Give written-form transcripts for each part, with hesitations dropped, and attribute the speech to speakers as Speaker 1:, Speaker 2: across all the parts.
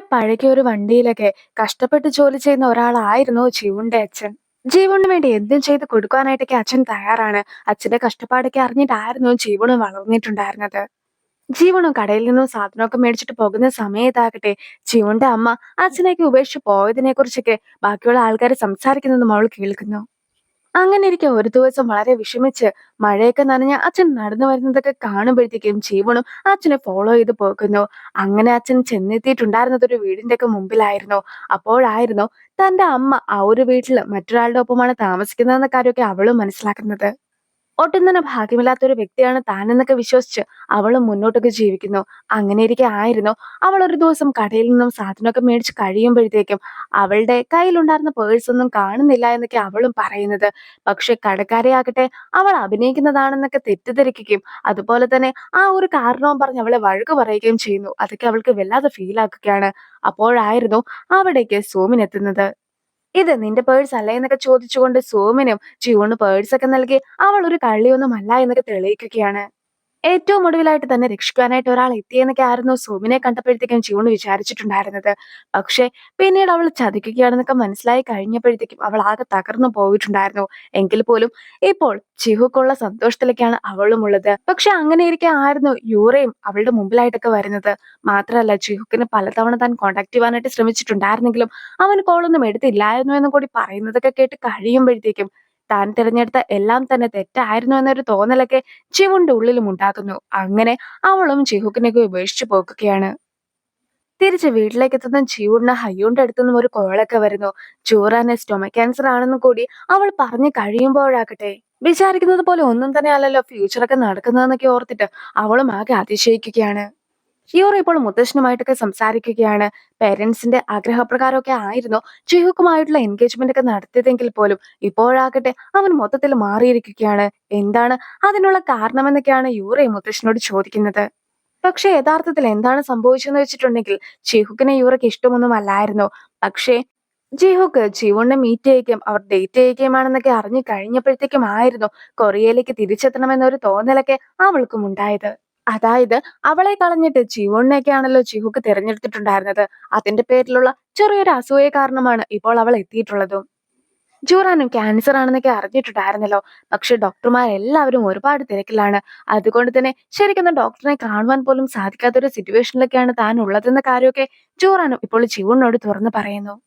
Speaker 1: വളരെ പഴകിയ ഒരു വണ്ടിയിലൊക്കെ കഷ്ടപ്പെട്ട് ജോലി ചെയ്യുന്ന ഒരാളായിരുന്നു ജീവന്റെ അച്ഛൻ. ജീവന് വേണ്ടി എന്തും ചെയ്ത് കൊടുക്കാനായിട്ടൊക്കെ അച്ഛൻ തയ്യാറാണ്. അച്ഛന്റെ കഷ്ടപ്പാടൊക്കെ അറിഞ്ഞിട്ടായിരുന്നു ജീവനും വളർന്നിട്ടുണ്ടായിരുന്നത്. ജീവനും കടയിൽ നിന്നും സാധനമൊക്കെ മേടിച്ചിട്ട് പോകുന്ന സമയത്താകട്ടെ ജീവന്റെ അമ്മ അച്ഛനേക്ക് ഉപേക്ഷിച്ച് പോയതിനെ കുറിച്ചൊക്കെ ബാക്കിയുള്ള ആൾക്കാർ സംസാരിക്കുന്നതും അവൾ കേൾക്കുന്നു. അങ്ങനെ ഇരിക്കെ ഒരു ദിവസം വളരെ വിഷമിച്ച് മഴയൊക്കെ നനഞ്ഞ അച്ഛൻ നടന്നു വരുന്നതൊക്കെ കാണുമ്പോഴത്തേക്കും ജീവനും അച്ഛനെ ഫോളോ ചെയ്ത് പോകുന്നു. അങ്ങനെ അച്ഛൻ ചെന്നെത്തിയിട്ടുണ്ടായിരുന്നത് ഒരു വീടിന്റെ ഒക്കെ മുമ്പിലായിരുന്നു. അപ്പോഴായിരുന്നു തന്റെ അമ്മ ആ ഒരു വീട്ടില് മറ്റൊരാളുടെ ഒപ്പമാണ് താമസിക്കുന്നതെന്ന കാര്യമൊക്കെ അവളും മനസ്സിലാക്കുന്നത്. ഒട്ടും തന്നെ ഭാഗ്യമില്ലാത്ത ഒരു വ്യക്തിയാണ് താനെന്നൊക്കെ വിശ്വസിച്ച് അവളും മുന്നോട്ടൊക്കെ ജീവിക്കുന്നു. അങ്ങനെയിരിക്കെ ആയിരുന്നു അവൾ ഒരു ദിവസം കടയിൽ നിന്നും സാധനമൊക്കെ മേടിച്ച് കഴിയുമ്പോഴത്തേക്കും അവളുടെ കയ്യിലുണ്ടായിരുന്ന പേഴ്സ് ഒന്നും കാണുന്നില്ല എന്നൊക്കെ അവളും പറയുന്നത്. പക്ഷെ കടക്കാരെയാകട്ടെ അവൾ അഭിനയിക്കുന്നതാണെന്നൊക്കെ തെറ്റിദ്ധരിക്കുകയും അതുപോലെ തന്നെ ആ ഒരു കാരണവും പറഞ്ഞ് അവളെ വഴക്ക് പറയുകയും ചെയ്യുന്നു. അതൊക്കെ അവൾക്ക് വല്ലാതെ ഫീൽ ആക്കുകയാണ്. അപ്പോഴായിരുന്നു അവിടേക്ക് സോമിൻ എത്തുന്നത്. ഇത് നിന്റെ പേഴ്സ് അല്ലേ എന്നൊക്കെ ചോദിച്ചുകൊണ്ട് സോമിനും ജിയോണ് പേഴ്സൊക്കെ നൽകി അവൾ ഒരു കള്ളിയൊന്നും അല്ല എന്നൊക്കെ തെളിയിക്കുകയാണ്. ഏറ്റവും ഒടുവിലായിട്ട് തന്നെ രക്ഷിക്കാനായിട്ട് ഒരാൾ എത്തിയെന്നൊക്കെ ആയിരുന്നു സോമിനെ കണ്ടപ്പോഴത്തേക്കും ജിയോണ് വിചാരിച്ചിട്ടുണ്ടായിരുന്നത്. പക്ഷെ പിന്നീട് അവൾ ചതിക്കുകയാണെന്നൊക്കെ മനസ്സിലായി കഴിഞ്ഞപ്പോഴത്തേക്കും അവൾ ആകെ തകർന്നു പോയിട്ടുണ്ടായിരുന്നു. എങ്കിൽ പോലും ഇപ്പോൾ ജിഹുക്കുള്ള സന്തോഷത്തിലേക്കാണ് അവളും ഉള്ളത്. പക്ഷെ അങ്ങനെ ഇരിക്കെ ആയിരുന്നു യൂറയും അവളുടെ മുമ്പിലായിട്ടൊക്കെ വരുന്നത്. മാത്രമല്ല ജിഹുക്കിന് പലതവണ താൻ കോണ്ടാക്ട് ചെയ്യാനായിട്ട് ശ്രമിച്ചിട്ടുണ്ടായിരുന്നെങ്കിലും അവൻ കോളൊന്നും എടുത്തില്ലായിരുന്നു എന്നും കൂടി പറയുന്നതൊക്കെ കേട്ട് കഴിയുമ്പോഴത്തേക്കും താൻ തിരഞ്ഞെടുത്ത എല്ലാം തന്നെ തെറ്റായിരുന്നു എന്നൊരു തോന്നലൊക്കെ ജിവുന്റെ ഉള്ളിലും ഉണ്ടാകുന്നു. അങ്ങനെ അവളും ജിഹുക്കിനൊക്കെ ഉപേക്ഷിച്ചു പോകുകയാണ്. തിരിച്ച് വീട്ടിലേക്ക് എത്തുന്ന ജിവുഡിന് ഹയ്യൂന്റെ അടുത്തുനിന്നും ഒരു കോളൊക്കെ വരുന്നു. ജൂറാന് സ്റ്റൊമക് ക്യാൻസർ ആണെന്നും കൂടി അവൾ പറഞ്ഞു കഴിയുമ്പോഴാകട്ടെ വിചാരിക്കുന്നത് പോലെ ഒന്നും തന്നെ അല്ലല്ലോ ഫ്യൂച്ചറൊക്കെ നടക്കുന്നതെന്നൊക്കെ ഓർത്തിട്ട് അവളും ആകെ അതിശയിക്കുകയാണ്. ഹിയോർ ഇപ്പോൾ മുത്തശ്ശനുമായിട്ടൊക്കെ സംസാരിക്കുകയാണ്. പേരൻസിന്റെ ആഗ്രഹപ്രകാരമൊക്കെ ആയിരുന്നു ജിഹുക്കുമായിട്ടുള്ള എൻഗേജ്മെന്റ് ഒക്കെ നടത്തിയതെങ്കിൽ പോലും ഇപ്പോഴാകട്ടെ അവൻ മൊത്തത്തിൽ മാറിയിരിക്കുകയാണ്. എന്താണ് അതിനുള്ള കാരണമെന്നൊക്കെയാണ് യൂറ മുത്തശ്ശനോട് ചോദിക്കുന്നത്. പക്ഷെ യഥാർത്ഥത്തിൽ എന്താണ് സംഭവിച്ചെന്ന് വെച്ചിട്ടുണ്ടെങ്കിൽ ജിഹുക്കിനെ യൂറയ്ക്ക് ഇഷ്ടമൊന്നും അല്ലായിരുന്നു. പക്ഷേ ജിഹുക്ക് ജീവനെ മീറ്റ് ചെയ്യുകയും അവർ ഡേറ്റ് ചെയ്യുകയുമാണെന്നൊക്കെ അറിഞ്ഞു കഴിഞ്ഞപ്പോഴത്തേക്കും ആയിരുന്നു കൊറിയയിലേക്ക് തിരിച്ചെത്തണമെന്നൊരു തോന്നലൊക്കെ അവൾക്കും ഉണ്ടായത്. അതായത് അവളെ കളഞ്ഞിട്ട് ജിവോണിനെയൊക്കെയാണല്ലോ ജിഹുക്ക് തിരഞ്ഞെടുത്തിട്ടുണ്ടായിരുന്നത്. അതിന്റെ പേരിലുള്ള ചെറിയൊരു അസൂയ കാരണമാണ് ഇപ്പോൾ അവൾ എത്തിയിട്ടുള്ളതും. ജൂറാനും ക്യാൻസർ ആണെന്നൊക്കെ അറിഞ്ഞിട്ടുണ്ടായിരുന്നല്ലോ. പക്ഷെ ഡോക്ടർമാരെല്ലാവരും ഒരുപാട് തിരക്കിലാണ്. അതുകൊണ്ട് തന്നെ ശരിക്കും ഡോക്ടറിനെ കാണുവാൻ പോലും സാധിക്കാത്ത ഒരു സിറ്റുവേഷനിലൊക്കെയാണ് താൻ ഉള്ളതെന്ന കാര്യമൊക്കെ ജൂറാനും ഇപ്പോൾ ജീവനോട് തുറന്നു പറയുന്നു.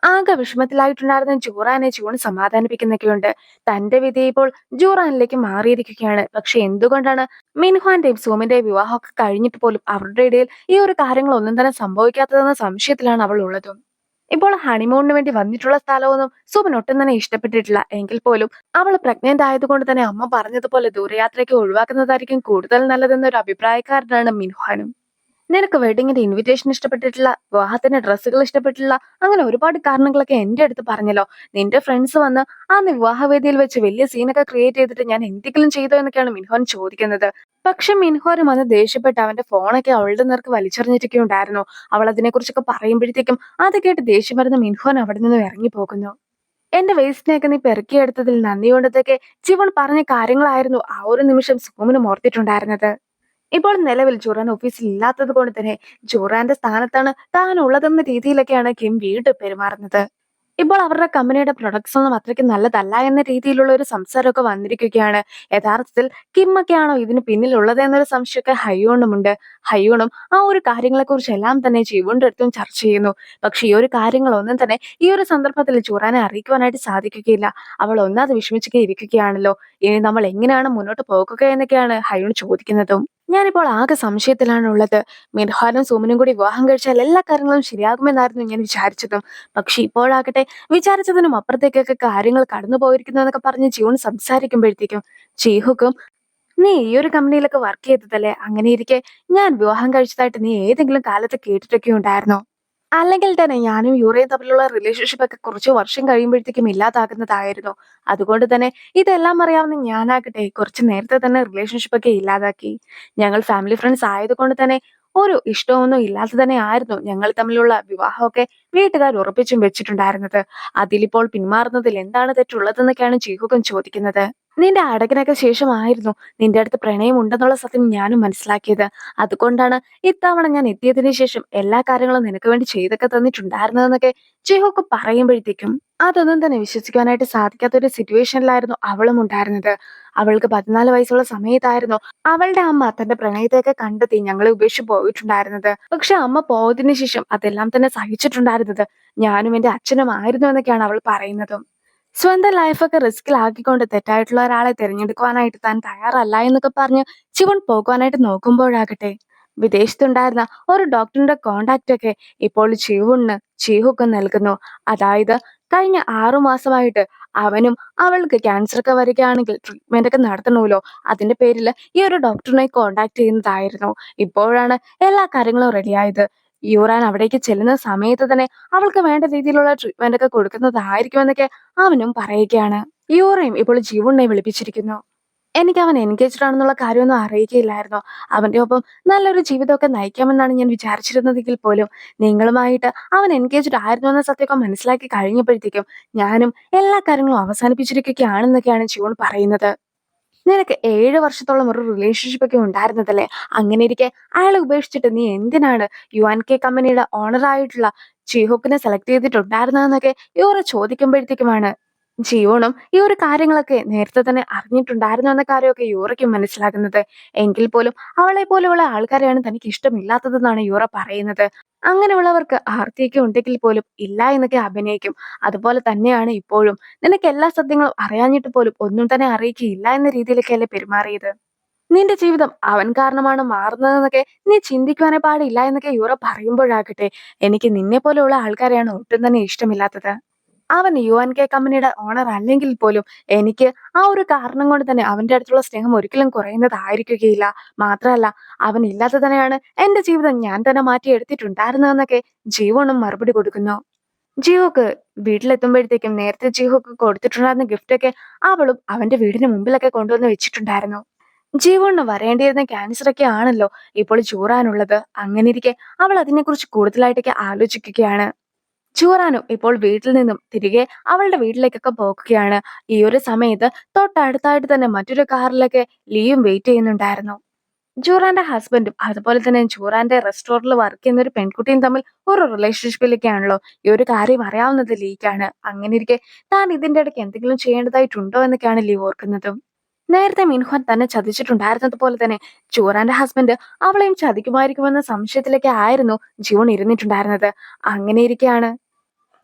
Speaker 1: ആകെ വിഷമത്തിലായിട്ടുണ്ടായിരുന്ന ജൂറാനെ ജൂൺ സമാധാനിപ്പിക്കുന്നൊക്കെയുണ്ട്. തന്റെ വിധി ഇപ്പോൾ ജൂറാനിലേക്ക് മാറിയിരിക്കുകയാണ്. പക്ഷെ എന്തുകൊണ്ടാണ് മിൻഹ്വാന്റെയും സോമിന്റെയും വിവാഹമൊക്കെ കഴിഞ്ഞിട്ട് പോലും അവരുടെ ഇടയിൽ ഈ ഒരു കാര്യങ്ങളൊന്നും തന്നെ സംഭവിക്കാത്തതെന്ന സംശയത്തിലാണ് അവൾ ഉള്ളതും. ഇപ്പോൾ ഹണിമൂണിന് വേണ്ടി വന്നിട്ടുള്ള സ്ഥലമൊന്നും സോമൻ ഒട്ടും തന്നെ ഇഷ്ടപ്പെട്ടിട്ടില്ല. എങ്കിൽ പോലും അവൾ പ്രഗ്നന്റ് ആയതുകൊണ്ട് തന്നെ അമ്മ പറഞ്ഞതുപോലെ ദൂരയാത്രയ്ക്ക് ഒഴിവാക്കുന്നതായിരിക്കും കൂടുതൽ നല്ലതെന്നൊരു അഭിപ്രായക്കാരനാണ് മിൻഹ്വാനും. നിനക്ക് വെഡിങ്ങിന്റെ ഇൻവിറ്റേഷൻ ഇഷ്ടപ്പെട്ടിട്ടില്ല, വിവാഹത്തിന്റെ ഡ്രസ്സുകൾ ഇഷ്ടപ്പെട്ടില്ല, അങ്ങനെ ഒരുപാട് കാരണങ്ങളൊക്കെ എന്റെ അടുത്ത് പറഞ്ഞല്ലോ. നിന്റെ ഫ്രണ്ട്സ് വന്ന് ആ വിവാഹവേദിയിൽ വെച്ച് വലിയ സീനൊക്കെ ക്രിയേറ്റ് ചെയ്തിട്ട് ഞാൻ എന്തെങ്കിലും ചെയ്തോ എന്നൊക്കെയാണ് മിൻഹോൻ ചോദിക്കുന്നത്. പക്ഷെ മിൻഹോനും വന്ന് ദേഷ്യപ്പെട്ട് അവന്റെ ഫോണൊക്കെ അവളുടെ നേർക്ക് വലിച്ചെറിഞ്ഞിട്ടൊക്കെ ഉണ്ടായിരുന്നു. അവൾ അതിനെക്കുറിച്ചൊക്കെ പറയുമ്പോഴത്തേക്കും അത് കേട്ട് ദേഷ്യം വരുന്ന മിൻഹോൻ അവിടെ നിന്ന് ഇറങ്ങി പോകുന്നു. എന്റെ വേസ്റ്റിനെയൊക്കെ നീ പെറുക്കിയെടുത്തതിൽ നന്ദിയുണ്ടതൊക്കെ ജീവൻ പറഞ്ഞ കാര്യങ്ങളായിരുന്നു ആ ഒരു നിമിഷം സോമനും ഓർത്തിട്ടുണ്ടായിരുന്നത്. ഇപ്പോൾ നിലവിൽ ജുറാൻ ഓഫീസിൽ ഇല്ലാത്തത് കൊണ്ട് തന്നെ ജുറാന്റെ സ്ഥാനത്താണ് താൻ ഉള്ളതെന്ന രീതിയിലൊക്കെയാണ് കിം വീണ്ടും പെരുമാറുന്നത്. ഇപ്പോൾ അവരുടെ കമ്പനിയുടെ പ്രൊഡക്ട്സ് ഒന്നും അത്രയ്ക്ക് നല്ലതല്ല എന്ന രീതിയിലുള്ള ഒരു സംസാരമൊക്കെ വന്നിരിക്കുകയാണ്. യഥാർത്ഥത്തിൽ കിം ഒക്കെയാണോ ഇതിന് പിന്നിലുള്ളത് എന്നൊരു സംശയമൊക്കെ ഹയ്യോണുമുണ്ട്. ഹയ്യോണും ആ ഒരു കാര്യങ്ങളെക്കുറിച്ച് എല്ലാം തന്നെ ജീവന്റെ അടുത്തും ചർച്ച ചെയ്യുന്നു. പക്ഷെ ഈ ഒരു കാര്യങ്ങളൊന്നും തന്നെ ഈ ഒരു സന്ദർഭത്തിൽ ജുറാനെ അറിയിക്കുവാനായിട്ട് സാധിക്കുകയില്ല. അവൾ ഒന്നാതെ വിഷമിച്ചൊക്കെ ഇരിക്കുകയാണല്ലോ. ഇനി നമ്മൾ എങ്ങനെയാണ് മുന്നോട്ട് പോകുക എന്നൊക്കെയാണ് ഹയ്യോൺ ചോദിക്കുന്നതും. ഞാനിപ്പോൾ ആകെ സംശയത്തിലാണ് ഉള്ളത്. മിർഹാനും സുമനും കൂടി വിവാഹം കഴിച്ചാൽ എല്ലാ കാര്യങ്ങളും ശരിയാകുമെന്നായിരുന്നു ഞാൻ വിചാരിച്ചതും. പക്ഷെ ഇപ്പോഴാകട്ടെ വിചാരിച്ചതിനും അപ്പുറത്തേക്കൊക്കെ കാര്യങ്ങൾ കടന്നു പോയിരിക്കുന്നു എന്നൊക്കെ പറഞ്ഞ് ജിയോൺ സംസാരിക്കുമ്പോഴത്തേക്കും ചീഹുക്കും നീ ഈ ഒരു കമ്പനിയിലൊക്കെ വർക്ക് ചെയ്തതല്ലേ, അങ്ങനെ ഇരിക്കെ ഞാൻ വിവാഹം കഴിച്ചതായിട്ട് നീ ഏതെങ്കിലും കാലത്ത് കേട്ടിട്ടൊക്കെ ഉണ്ടായിരുന്നോ? അല്ലെങ്കിൽ തന്നെ ഞാനും യൂറയും തമ്മിലുള്ള റിലേഷൻഷിപ്പ് ഒക്കെ കുറച്ച് വർഷം കഴിയുമ്പോഴത്തേക്കും ഇല്ലാതാകുന്നതായിരുന്നു. അതുകൊണ്ട് തന്നെ ഇതെല്ലാം അറിയാവുന്ന ഞാനാകട്ടെ കുറച്ച് നേരത്തെ തന്നെ റിലേഷൻഷിപ്പ് ഒക്കെ ഇല്ലാതാക്കി. ഞങ്ങൾ ഫാമിലി ഫ്രണ്ട്സ് ആയതുകൊണ്ട് തന്നെ ഒരു ഇഷ്ടമൊന്നും ഇല്ലാതെ തന്നെ ആയിരുന്നു ഞങ്ങൾ തമ്മിലുള്ള വിവാഹമൊക്കെ വീട്ടുകാർ ഉറപ്പിച്ചും വെച്ചിട്ടുണ്ടായിരുന്നത്. അതിലിപ്പോൾ പിന്മാറുന്നതിൽ എന്താണ് തെറ്റുള്ളതെന്നൊക്കെയാണ് ജീഹുക്കും ചോദിക്കുന്നത്. നിന്റെ അടകിനൊക്കെ ശേഷമായിരുന്നു നിന്റെ അടുത്ത് പ്രണയമുണ്ടെന്നുള്ള സത്യം ഞാനും മനസ്സിലാക്കിയത്. അതുകൊണ്ടാണ് ഇത്തവണ ഞാൻ എത്തിയതിന് ശേഷം എല്ലാ കാര്യങ്ങളും നിനക്ക് വേണ്ടി ചെയ്തൊക്കെ തന്നിട്ടുണ്ടായിരുന്നതെന്നൊക്കെ ജിഹോക്ക് പറയുമ്പോഴത്തേക്കും അതൊന്നും തന്നെ വിശ്വസിക്കാനായിട്ട് സാധിക്കാത്ത ഒരു സിറ്റുവേഷനിലായിരുന്നു അവളും ഉണ്ടായിരുന്നത്. അവൾക്ക് 14 വയസ്സുള്ള സമയത്തായിരുന്നു അവളുടെ അമ്മ തന്റെ പ്രണയത്തെയൊക്കെ കണ്ടെത്തി ഞങ്ങളെ ഉപേക്ഷിച്ച് പോയിട്ടുണ്ടായിരുന്നത്. പക്ഷെ അമ്മ പോയതിനു ശേഷം അതെല്ലാം തന്നെ സഹിച്ചിട്ടുണ്ടായിരുന്നത് ഞാനും എന്റെ അച്ഛനും ആയിരുന്നു എന്നൊക്കെയാണ് അവൾ പറയുന്നത്. സ്വന്തം ലൈഫൊക്കെ റിസ്കിലാക്കിക്കൊണ്ട് തെറ്റായിട്ടുള്ള ഒരാളെ തിരഞ്ഞെടുക്കുവാനായിട്ട് താൻ തയ്യാറല്ല എന്നൊക്കെ പറഞ്ഞ് ചിവൺ പോകുവാനായിട്ട് നോക്കുമ്പോഴാകട്ടെ വിദേശത്തുണ്ടായിരുന്ന ഒരു ഡോക്ടറിന്റെ കോണ്ടാക്റ്റ് ഒക്കെ ഇപ്പോൾ ചീഹുക്ക് നൽകുന്നു. അതായത് കഴിഞ്ഞ 6 മാസമായിട്ട് അവനും അവൾക്ക് ക്യാൻസർ ഒക്കെ വരികയാണെങ്കിൽ ട്രീറ്റ്മെന്റ് ഒക്കെ നടത്തണമല്ലോ, അതിന്റെ പേരിൽ ഈ ഒരു ഡോക്ടറിനെ കോണ്ടാക്ട് ചെയ്യുന്നതായിരുന്നു. ഇപ്പോഴാണ് എല്ലാ കാര്യങ്ങളും റെഡിയായത്. യൂറാൻ അവിടേക്ക് ചെല്ലുന്ന സമയത്ത് തന്നെ അവൾക്ക് വേണ്ട രീതിയിലുള്ള ട്രീറ്റ്മെന്റ് ഒക്കെ കൊടുക്കുന്നതായിരിക്കുമെന്നൊക്കെ അവനും പറയുകയാണ്. യൂറയും ഇപ്പോൾ ജീവനെ വിളിപ്പിച്ചിരിക്കുന്നു. എനിക്ക് അവൻ എൻഗേജ്ഡ് ആണെന്നുള്ള കാര്യമൊന്നും അറിയിക്കുകയില്ലായിരുന്നു. അവന്റെ ഒപ്പം നല്ലൊരു ജീവിതമൊക്കെ നയിക്കാമെന്നാണ് ഞാൻ വിചാരിച്ചിരുന്നതെങ്കിൽ പോലും നിങ്ങളുമായിട്ട് അവൻ എൻഗേജ്ഡ് ആയിരുന്നു എന്ന സത്യമൊക്കെ മനസ്സിലാക്കി കഴിഞ്ഞപ്പോഴത്തേക്കും ഞാനും എല്ലാ കാര്യങ്ങളും അവസാനിപ്പിച്ചിരിക്കുകയാണെന്നൊക്കെയാണ് ജീവൻ പറയുന്നത്. നിനക്ക് 7 വർഷത്തോളം ഒരു റിലേഷൻഷിപ്പ് ഒക്കെ ഉണ്ടായിരുന്നതല്ലേ? അങ്ങനെ ഇരിക്കെ അയാളെ ഉപേക്ഷിച്ചിട്ട് നീ എന്തിനാണ് യുവാൻ കെ കമ്പനിയുടെ ഓണർ ആയിട്ടുള്ള ചീഹോക്കിനെ സെലക്ട് ചെയ്തിട്ടുണ്ടായിരുന്നതെന്നൊക്കെ യൂറ ചോദിക്കുമ്പോഴത്തേക്കുമാണ് ജിയോണും ഈ ഒരു കാര്യങ്ങളൊക്കെ നേരത്തെ തന്നെ അറിഞ്ഞിട്ടുണ്ടായിരുന്നു എന്ന കാര്യമൊക്കെ യൂറയ്ക്കും മനസ്സിലാകുന്നത്. എങ്കിൽ പോലും അവളെ പോലെയുള്ള ആൾക്കാരെയാണ് തനിക്ക് ഇഷ്ടമില്ലാത്തതെന്നാണ് യൂറ പറയുന്നത്. അങ്ങനെയുള്ളവർക്ക് ആർത്തിയൊക്കെ ഉണ്ടെങ്കിൽ പോലും ഇല്ല എന്നൊക്കെ അഭിനയിക്കും. അതുപോലെ തന്നെയാണ് ഇപ്പോഴും. നിനക്ക് എല്ലാ സത്യങ്ങളും അറിയാഞ്ഞിട്ട് പോലും ഒന്നും തന്നെ അറിയിക്കുകയില്ല എന്ന രീതിയിലൊക്കെയല്ലേ പെരുമാറിയത്. നിന്റെ ജീവിതം അവൻ കാരണമാണ് മാറുന്നതെന്നൊക്കെ നീ ചിന്തിക്കുവാനേ പാടില്ല എന്നൊക്കെ യൂറ പറയുമ്പോഴാകട്ടെ എനിക്ക് നിന്നെ പോലെയുള്ള ആൾക്കാരെയാണ് ഒട്ടും തന്നെ ഇഷ്ടമില്ലാത്തത്. അവൻ യുവാൻ കെ കമ്പനിയുടെ ഓണർ അല്ലെങ്കിൽ പോലും എനിക്ക് ആ ഒരു കാരണം കൊണ്ട് തന്നെ അവന്റെ അടുത്തുള്ള സ്നേഹം ഒരിക്കലും കുറയുന്നതായിരിക്കുകയില്ല. മാത്രമല്ല അവൻ ഇല്ലാതെ തന്നെയാണ് എന്റെ ജീവിതം ഞാൻ തന്നെ മാറ്റിയെടുത്തിട്ടുണ്ടായിരുന്നതെന്നൊക്കെ ജീവനും മറുപടി കൊടുക്കുന്നു. ജിയോക്ക് വീട്ടിലെത്തുമ്പോഴത്തേക്കും നേരത്തെ ജിയോക്ക് കൊടുത്തിട്ടുണ്ടായിരുന്ന ഗിഫ്റ്റൊക്കെ അവളും അവന്റെ വീടിന് മുമ്പിലൊക്കെ കൊണ്ടുവന്ന് വെച്ചിട്ടുണ്ടായിരുന്നു. ജീവണ് വരേണ്ടിയിരുന്ന ക്യാൻസർ ഒക്കെ ആണല്ലോ ഇപ്പോൾ ചൂറാനുള്ളത്. അങ്ങനെ ഇരിക്കെ അവൾ അതിനെക്കുറിച്ച് കൂടുതലായിട്ടൊക്കെ ആലോചിക്കുകയാണ്. ചൂറാനും ഇപ്പോൾ വീട്ടിൽ നിന്നും തിരികെ അവളുടെ വീട്ടിലേക്കൊക്കെ പോകുകയാണ്. ഈ ഒരു സമയത്ത് തൊട്ടടുത്തായിട്ട് തന്നെ മറ്റൊരു കാറിലൊക്കെ ലീയും വെയിറ്റ് ചെയ്യുന്നുണ്ടായിരുന്നു. ജൂറാന്റെ ഹസ്ബൻഡും അതുപോലെ തന്നെ ജൂറാന്റെ റെസ്റ്റോറന്റിൽ വർക്ക് ചെയ്യുന്ന ഒരു പെൺകുട്ടിയും തമ്മിൽ ഒരു റിലേഷൻഷിപ്പിലേക്കാണല്ലോ. ഈ ഒരു കാര്യം അറിയാവുന്നത് ലീക്കാണ്. അങ്ങനെ ഇരിക്കെ താൻ ഇതിന്റെ ഇടയ്ക്ക് എന്തെങ്കിലും ചെയ്യേണ്ടതായിട്ടുണ്ടോ എന്നൊക്കെയാണ് ലീ ഓർക്കുന്നത്. നേരത്തെ മിൻഹ്വാൻ തന്നെ ചതിച്ചിട്ടുണ്ടായിരുന്നത് പോലെ തന്നെ ജൂറാന്റെ ഹസ്ബൻഡ് അവളെയും ചതിക്കുമായിരിക്കുമെന്ന സംശയത്തിലൊക്കെ ആയിരുന്നു ജൂൺ ഇരുന്നിട്ടുണ്ടായിരുന്നത്. അങ്ങനെ ഇരിക്കെയാണ്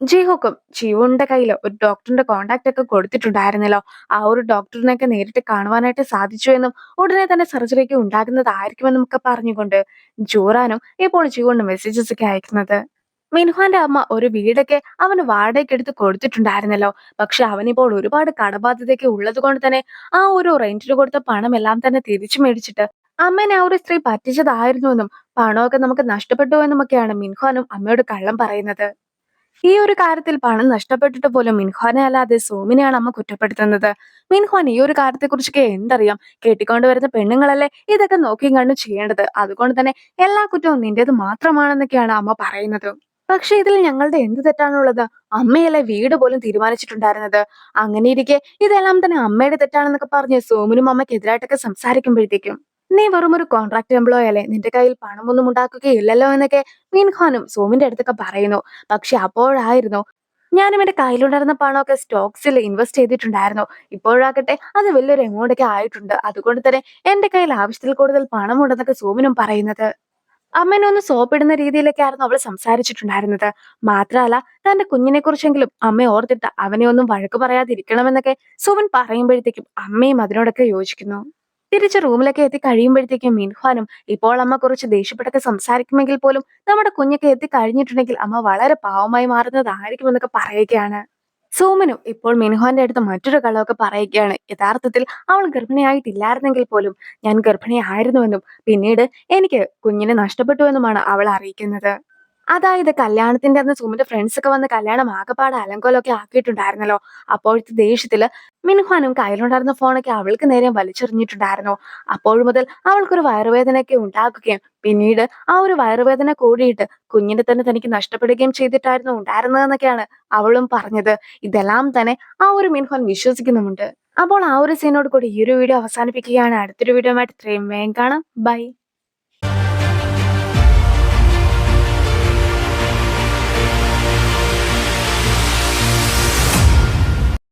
Speaker 1: ജിഹോക്കും ജിയോണിന്റെ കയ്യിൽ ഒരു ഡോക്ടറിന്റെ കോണ്ടാക്ട് ഒക്കെ കൊടുത്തിട്ടുണ്ടായിരുന്നല്ലോ. ആ ഒരു ഡോക്ടറിനെയൊക്കെ നേരിട്ട് കാണുവാനായിട്ട് സാധിച്ചു എന്നും ഉടനെ തന്നെ സർജറിക്ക് ഉണ്ടാകുന്നതായിരിക്കുമെന്നും ഒക്കെ പറഞ്ഞുകൊണ്ട് ജൂറാനും ഇപ്പോൾ ജിയോണിന് മെസ്സേജസ് ഒക്കെ അയക്കുന്നത്. മിൻഹ്വാന്റെ അമ്മ ഒരു വീടൊക്കെ അവന് വാടകയ്ക്ക് എടുത്ത് കൊടുത്തിട്ടുണ്ടായിരുന്നല്ലോ. പക്ഷെ അവനിപ്പോൾ ഒരുപാട് കടബാധ്യതയൊക്കെ ഉള്ളത് കൊണ്ട് തന്നെ ആ ഒരു റെന്റിന് കൊടുത്ത പണം എല്ലാം തന്നെ തിരിച്ചു മേടിച്ചിട്ട് അമ്മേനെ ആ ഒരു സ്ത്രീ പറ്റിച്ചതായിരുന്നു എന്നും പണമൊക്കെ നമുക്ക് നഷ്ടപ്പെട്ടു എന്നുമൊക്കെയാണ് മിൻഹ്വാനും അമ്മയോട് കള്ളം പറയുന്നത്. ഈ ഒരു കാര്യത്തിൽ പണം നഷ്ടപ്പെട്ടിട്ട് പോലും മിൻഹ്വാനെ അല്ലാതെ സോമിനെയാണ് അമ്മ കുറ്റപ്പെടുത്തുന്നത്. മിൻഹ്വാൻ ഈ ഒരു കാര്യത്തെക്കുറിച്ചൊക്കെ എന്തറിയാം? കെട്ടിക്കൊണ്ട് വരുന്ന പെണ്ണുങ്ങളല്ലേ ഇതൊക്കെ നോക്കിയും കണ്ടും ചെയ്യേണ്ടത്. അതുകൊണ്ട് തന്നെ എല്ലാ കുറ്റവും നിന്റേത് മാത്രമാണെന്നൊക്കെയാണ് അമ്മ പറയുന്നത്. പക്ഷെ ഇതിൽ ഞങ്ങളുടെ എന്ത് തെറ്റാണുള്ളത്? അമ്മയല്ലേ വീട് പോലും തീരുമാനിച്ചിട്ടുണ്ടായിരുന്നത്. അങ്ങനെ ഇരിക്കെ ഇതെല്ലാം തന്നെ അമ്മയുടെ തെറ്റാണെന്നൊക്കെ പറഞ്ഞ് സോമനും അമ്മയ്ക്കെതിരായിട്ടൊക്കെ സംസാരിക്കുമ്പോഴത്തേക്കും നീ വെറും ഒരു കോൺട്രാക്ട് എംപ്ലോയി അല്ലേ, നിന്റെ കയ്യിൽ പണമൊന്നും ഉണ്ടാക്കുകയില്ലല്ലോ എന്നൊക്കെ മിൻഹ്വാനും സോമിന്റെ അടുത്തൊക്കെ പറയുന്നു. പക്ഷെ അപ്പോഴായിരുന്നു ഞാനും എന്റെ കയ്യിലുണ്ടായിരുന്ന പണമൊക്കെ സ്റ്റോക്സിൽ ഇൻവെസ്റ്റ് ചെയ്തിട്ടുണ്ടായിരുന്നു. ഇപ്പോഴാകട്ടെ അത് വലിയൊരു എമൗണ്ട് ഒക്കെ ആയിട്ടുണ്ട്. അതുകൊണ്ട് തന്നെ എന്റെ കയ്യിൽ ആവശ്യത്തിൽ കൂടുതൽ പണമുണ്ടെന്നൊക്കെ സോമിനും പറയുന്നത്. അമ്മേനെ ഒന്ന് സോപ്പിടുന്ന രീതിയിലൊക്കെ ആയിരുന്നു അവൾ സംസാരിച്ചിട്ടുണ്ടായിരുന്നത്. മാത്രമല്ല തന്റെ കുഞ്ഞിനെ കുറിച്ചെങ്കിലും അമ്മ ഓർത്തിട്ട് അവനെ ഒന്നും വഴക്ക് പറയാതിരിക്കണമെന്നൊക്കെ സുവൻ പറയുമ്പോഴത്തേക്കും അമ്മയും അതിനോടൊക്കെ യോജിക്കുന്നു. തിരിച്ച് റൂമിലൊക്കെ എത്തി കഴിയുമ്പോഴത്തേക്കും മിൻഹ്വാനും ഇപ്പോൾ അമ്മ കുറച്ച് ദേഷ്യപ്പെട്ടൊക്കെ സംസാരിക്കുമെങ്കിൽ പോലും നമ്മുടെ കുഞ്ഞൊക്കെ എത്തി കഴിഞ്ഞിട്ടുണ്ടെങ്കിൽ അമ്മ വളരെ പാവമായി മാറുന്നതായിരിക്കുമെന്നൊക്കെ പറയുകയാണ്. സോമനും ഇപ്പോൾ മിൻഹ്വാന്റെ അടുത്ത് മറ്റൊരു കളവൊക്കെ പറയുകയാണ്. യഥാർത്ഥത്തിൽ അവൾ ഗർഭിണിയായിട്ടില്ലായിരുന്നെങ്കിൽ പോലും ഞാൻ ഗർഭിണിയായിരുന്നുവെന്നും പിന്നീട് എനിക്ക് കുഞ്ഞിനെ നഷ്ടപ്പെട്ടു എന്നുമാണ് അവൾ അറിയിക്കുന്നത്. അതായത് കല്യാണത്തിന്റെ അന്ന് സുമിന്റെ ഫ്രണ്ട്സ് ഒക്കെ വന്ന് കല്യാണം ആകപ്പാടെ അലങ്കോലമൊക്കെ ആക്കിയിട്ടുണ്ടായിരുന്നല്ലോ. അപ്പോഴത്തെ ദേഷ്യത്തില് മിൻഹ്വാനും കയ്യിലുണ്ടായിരുന്ന ഫോണൊക്കെ അവൾക്ക് നേരെ വലിച്ചെറിഞ്ഞിട്ടുണ്ടായിരുന്നു. അപ്പോൾ മുതൽ അവൾക്കൊരു വയറുവേദനയൊക്കെ ഉണ്ടാക്കുകയും പിന്നീട് ആ ഒരു വയറുവേദന കൂടിയിട്ട് കുഞ്ഞിനെ തന്നെ തനിക്ക് നഷ്ടപ്പെടുകയും ചെയ്തിട്ടായിരുന്നു ഉണ്ടായിരുന്നതെന്നൊക്കെയാണ് അവളും പറഞ്ഞത്. ഇതെല്ലാം തന്നെ ആ ഒരു മിൻഹ്വാൻ വിശ്വസിക്കുന്നുമുണ്ട്. അപ്പോൾ ആ ഒരു സീനോട് കൂടി ഈ ഒരു വീഡിയോ അവസാനിപ്പിക്കുകയാണ്. അടുത്തൊരു വീഡിയോ ആയിട്ട് ഇത്രയും വേഗം കാണാം. ബൈ.